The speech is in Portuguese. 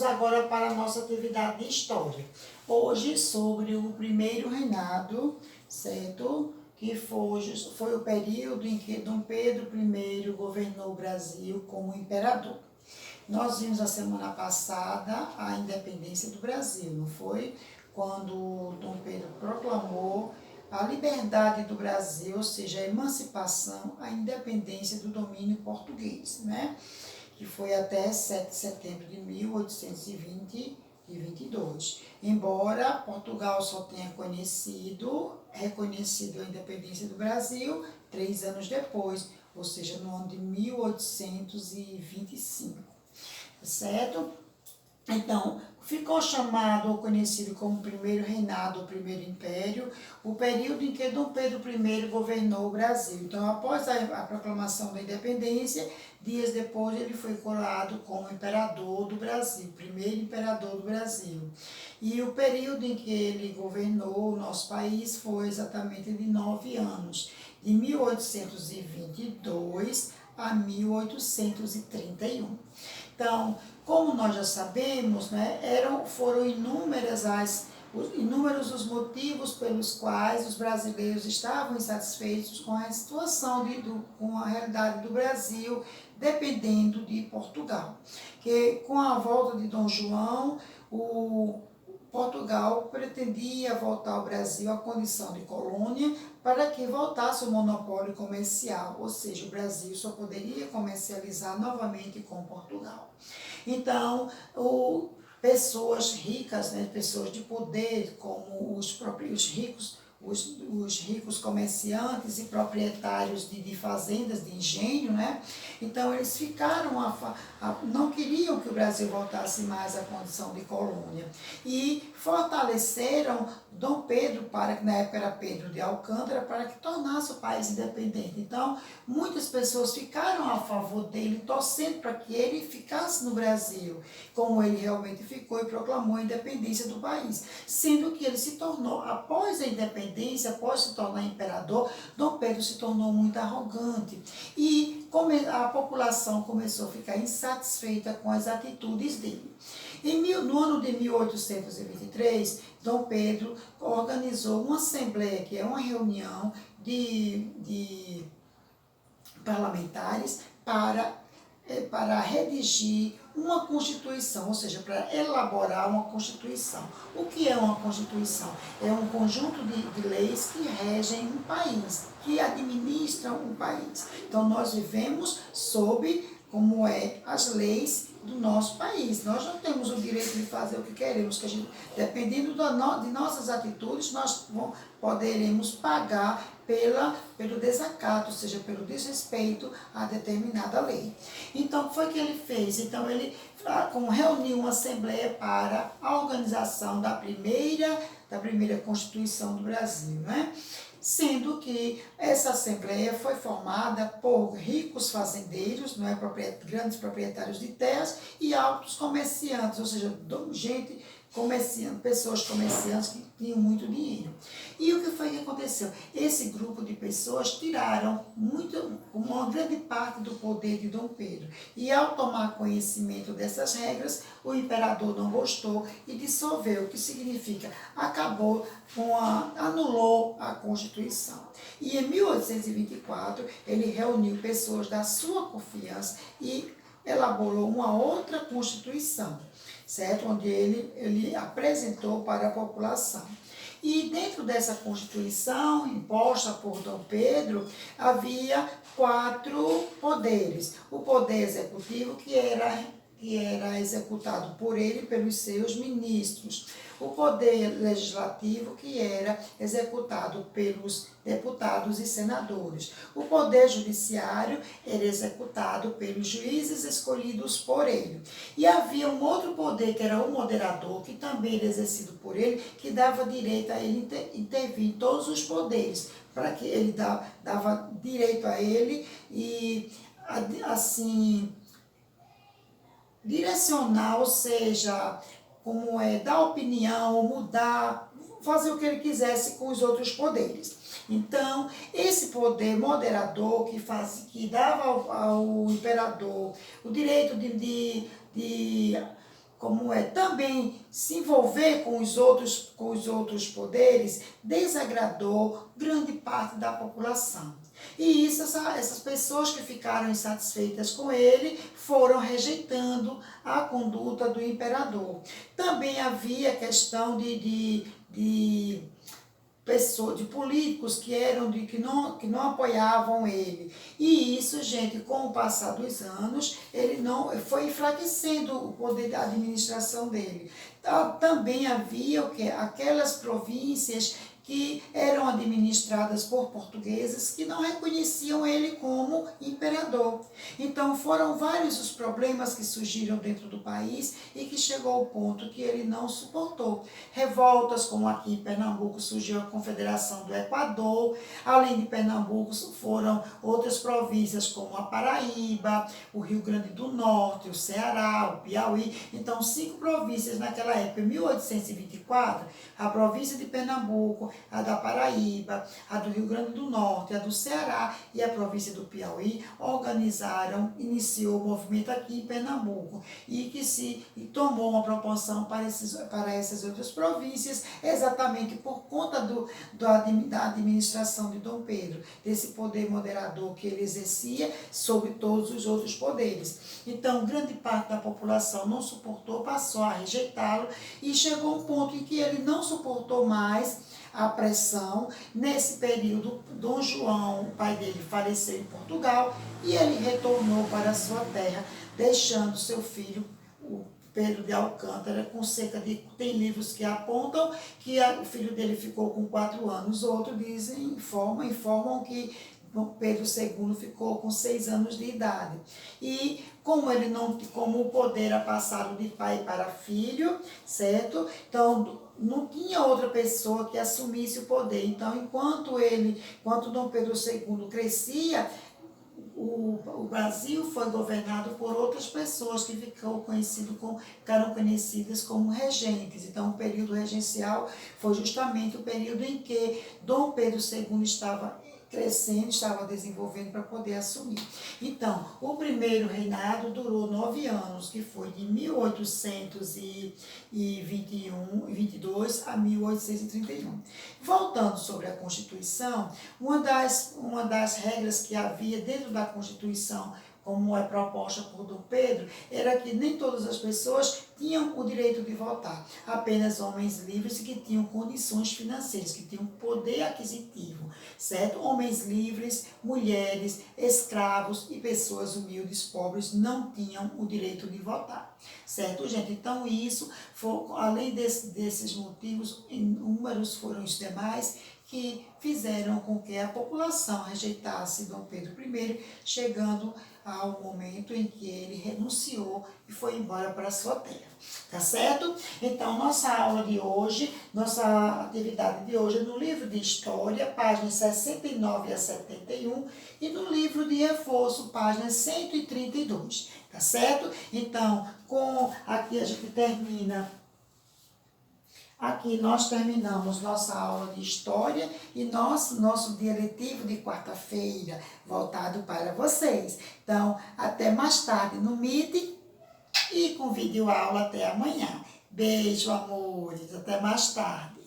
agora para a nossa atividade de história. Hoje sobre o primeiro reinado, certo? Que foi o período em que Dom Pedro I governou o Brasil como imperador. Nós vimos a semana passada a independência do Brasil, não foi? Quando Dom Pedro proclamou a liberdade do Brasil, ou seja, a emancipação, a independência do domínio português, né? Que foi até 7 de setembro de 1822. Embora Portugal só tenha reconhecido a independência do Brasil 3 anos depois, ou seja, no ano de 1825, certo? Então, ficou chamado ou conhecido como primeiro reinado ou primeiro império, o período em que Dom Pedro I governou o Brasil. Então, após a proclamação da independência, dias depois ele foi coroado como imperador do Brasil, primeiro imperador do Brasil. E o período em que ele governou o nosso país foi exatamente de 9 anos, de 1822 a 1831. Então, como nós já sabemos, né, foram inúmeros os motivos pelos quais os brasileiros estavam insatisfeitos com a situação, com a realidade do Brasil, dependendo de Portugal. Que com a volta de Dom João, Portugal pretendia voltar ao Brasil à condição de colônia para que voltasse o monopólio comercial, ou seja, o Brasil só poderia comercializar novamente com Portugal. Então, pessoas ricas, né, pessoas de poder, como os próprios ricos, os ricos comerciantes e proprietários de fazendas, de engenho, né? Então, eles ficaram, não queriam que o Brasil voltasse mais à condição de colônia. E fortaleceram Dom Pedro, que na época era Pedro de Alcântara, para que tornasse o país independente. Então, muitas pessoas ficaram a favor dele, torcendo para que ele ficasse no Brasil, como ele realmente ficou e proclamou a independência do país. Sendo que ele se tornou, após a independência, após se tornar imperador, Dom Pedro se tornou muito arrogante. E a população começou a ficar insatisfeita com as atitudes dele. No ano de 1823, Dom Pedro organizou uma assembleia, que é uma reunião de parlamentares para redigir uma Constituição, ou seja, para elaborar uma Constituição. O que é uma Constituição? É um conjunto de leis que regem um país, que administram um país. Então, nós vivemos sob como as leis do nosso país. Nós não temos o direito de fazer o que queremos, dependendo de nossas atitudes, nós poderemos pagar pelo desacato, ou seja, pelo desrespeito a determinada lei. Então, o que foi que ele fez? Então, ele reuniu uma assembleia para a organização da primeira Constituição do Brasil, né? Sendo que essa assembleia foi formada por ricos fazendeiros, não é, grandes proprietários de terras e altos comerciantes, ou seja, pessoas comerciantes que tinham muito dinheiro. E o que foi que aconteceu? Esse grupo de pessoas tiraram uma grande parte do poder de Dom Pedro. E ao tomar conhecimento dessas regras, o imperador não gostou e dissolveu, o que significa anulou a Constituição. E em 1824, ele reuniu pessoas da sua confiança e elaborou uma outra Constituição, certo? Onde ele apresentou para a população. E dentro dessa Constituição, imposta por Dom Pedro, havia 4 poderes. O poder executivo, que era executado por ele e pelos seus ministros. O poder legislativo, que era executado pelos deputados e senadores. O poder judiciário era executado pelos juízes escolhidos por ele. E havia um outro poder, que era o moderador, que também era exercido por ele, que dava direito a ele intervir em todos os poderes, para que ele dava direito a ele e, assim, direcionar, ou seja, dar opinião, mudar, fazer o que ele quisesse com os outros poderes. Então, esse poder moderador que dava ao imperador o direito de como é também se envolver com os outros poderes, desagradou grande parte da população. E isso, essas pessoas que ficaram insatisfeitas com ele foram rejeitando a conduta do imperador. Também havia questão de pessoas, de políticos que não apoiavam ele. E isso, gente, com o passar dos anos, ele não foi enfraquecendo o poder da administração dele. Também havia o que? Aquelas províncias que eram administradas por portugueses que não reconheciam ele como imperador. Então foram vários os problemas que surgiram dentro do país e que chegou ao ponto que ele não suportou. Revoltas, como aqui em Pernambuco surgiu a Confederação do Equador, além de Pernambuco foram outras províncias como a Paraíba, o Rio Grande do Norte, o Ceará, o Piauí. Então 5 províncias naquela época, em 1824, a província de Pernambuco, a da Paraíba, a do Rio Grande do Norte, a do Ceará e a província do Piauí iniciou o movimento aqui em Pernambuco e tomou uma proporção para essas outras províncias, exatamente por conta da administração de Dom Pedro, desse poder moderador que ele exercia sobre todos os outros poderes. Então, grande parte da população não suportou, passou a rejeitá-lo e chegou um ponto em que ele não suportou mais a pressão. Nesse período, Dom João, o pai dele, faleceu em Portugal e ele retornou para a sua terra, deixando seu filho, o Pedro de Alcântara, com tem livros que apontam que o filho dele ficou com 4 anos, outros informam que Pedro II ficou com 6 anos de idade. E como o poder era passado de pai para filho, certo? Então, não tinha outra pessoa que assumisse o poder. Então, enquanto Dom Pedro II crescia, o Brasil foi governado por outras pessoas que ficaram conhecidas como regentes. Então, o período regencial foi justamente o período em que Dom Pedro II estava crescendo, estava desenvolvendo para poder assumir. Então, o primeiro reinado durou 9 anos, que foi de 1822 a 1831. Voltando sobre a Constituição, uma das regras que havia dentro da Constituição, como é proposta por Dom Pedro, era que nem todas as pessoas tinham o direito de votar, apenas homens livres que tinham condições financeiras, que tinham poder aquisitivo, certo? Homens livres, mulheres, escravos e pessoas humildes, pobres, não tinham o direito de votar, certo, gente? Então isso, além desses motivos, inúmeros foram os demais, que fizeram com que a população rejeitasse Dom Pedro I, chegando ao momento em que ele renunciou e foi embora para a sua terra. Tá certo? Então, nossa aula de hoje, nossa atividade de hoje é no livro de História, páginas 69 a 71, e no livro de Reforço, páginas 132. Tá certo? Então, aqui a gente termina. Aqui nós terminamos nossa aula de História e nosso dia letivo de quarta-feira, voltado para vocês. Então, até mais tarde no Meet e com videoaula até amanhã. Beijo, amores, até mais tarde.